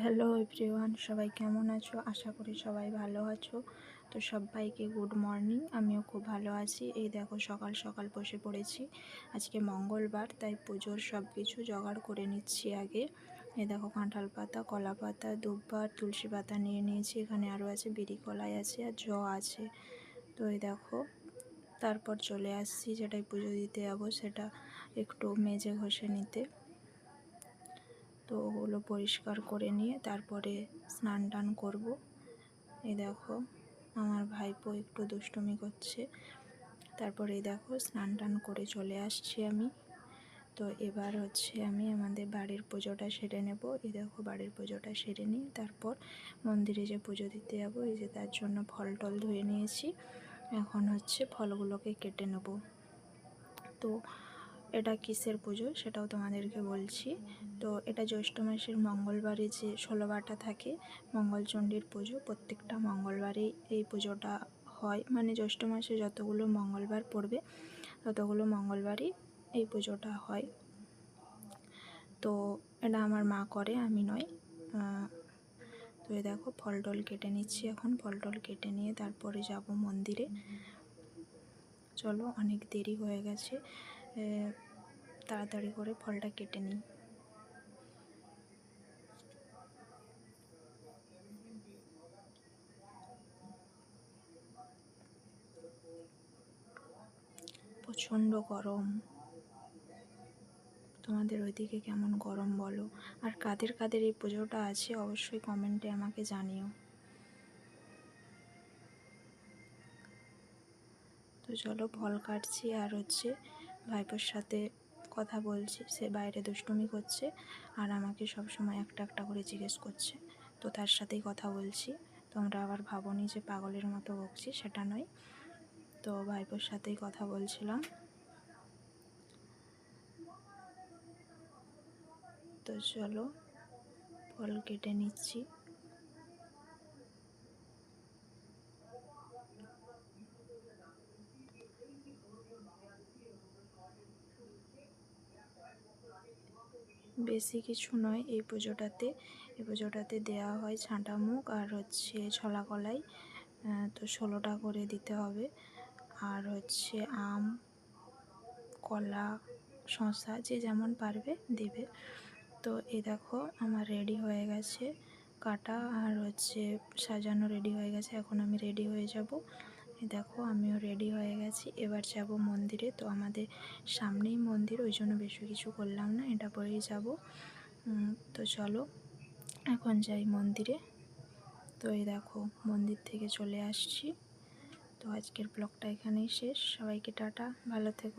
Hello everyone, সবাই কেমন আছো? আশা করি সবাই ভালো আছো। তো সবাইকে গুড মর্নিং। আমিও খুব ভালো আছি। এই দেখো সকাল সকাল বসে পড়েছি। আজকে মঙ্গলবার, তাই পুজোর সব কিছু জোগাড় করে নিচ্ছি আগে। এই দেখো কাঁঠাল পাতা, কলা পাতা, দুব্বা, তুলসী পাতা নিয়ে নিয়েছি। এখানে আরও আছে বিড়ি কলাই আছে আর আছে। তো এই দেখো তারপর চলে আসছি যেটাই পুজো দিতে যাবো সেটা একটু মেজে ঘষে নিতে। তো ওগুলো পরিষ্কার করে নিয়ে তারপরে স্নান টান করবো। এই দেখো আমার ভাইপো একটু দুষ্টুমি করছে। তারপরে এই দেখো স্নান টান করে চলে আসছি আমি। তো এবার আমি আমাদের বাড়ির পুজোটা সেরে নেব। এই দেখো বাড়ির পুজোটা সেরে নিয়ে তারপর মন্দিরে যে পুজো দিতে যাবো, এই যে তার জন্য ফল টল ধুয়ে নিয়েছি। এখন ফলগুলোকে কেটে নেব। তো এটা কিসের পুজো সেটাও তোমাদেরকে বলছি। তো এটা জ্যৈষ্ঠ মাসের মঙ্গলবারে যে 16বারটা থাকে, মঙ্গলচণ্ডীর পুজো। প্রত্যেকটা মঙ্গলবারেই এই পুজোটা হয়, মানে জ্যৈষ্ঠ মাসে যতগুলো মঙ্গলবার পড়বে ততগুলো মঙ্গলবারই এই পুজোটা হয়। তো এটা আমার মা করে, আমি নয়। তো এই দেখো ফল টল কেটে নিচ্ছি। এখন ফল টল কেটে নিয়ে তারপরে যাব মন্দিরে। চলো, অনেক দেরি হয়ে গেছে, তাড়াতাড়ি করে ফলটা কেটে নিই। প্রচণ্ড গরম। তোমাদের ওইদিকে কেমন গরম বলো? আর কাদের কাদের এই পুজোটা আছে অবশ্যই কমেন্টে আমাকে জানিও। তো চলো ফল কাটছি আর ভাইপোর সাথে কথা বলছি। সে বাইরে দুষ্টুমি করছে আর আমাকে সবসময় একটা একটা করে জিজ্ঞেস করছে, তো তার সাথেই কথা বলছি। তোমরা আবার ভাবোনি যে পাগলের মতো বকছি, সেটা নয়। তো ভাইপোর সাথেই কথা বলছিলাম। তো চলো ফল কেটে নিচ্ছি। বেশি কিছু নয় এই পুজোটাতে দেওয়া হয় ছাঁটা মুখ আর ছলা কলাই। তো 16টা করে দিতে হবে। আর আম, কলা, শসা যে যেমন পারবে দেবে। তো এই দেখো আমার রেডি হয়ে গেছে, কাটা আর সাজানো রেডি হয়ে গেছে। এখন আমি রেডি হয়ে যাব। এই দেখো আমিও রেডি হয়ে গেছি। এবার যাব মন্দিরে। তো আমাদের সামনেই মন্দির, ওই জন্য বেশি কিছু করলাম না, এটা পরেই যাব। তো চলো এখন যাই মন্দিরে। তো এই দেখো মন্দির থেকে চলে আসছি। তো আজকের ব্লগটা এখানেই শেষ। সবাইকে টাটা, ভালো থেকো।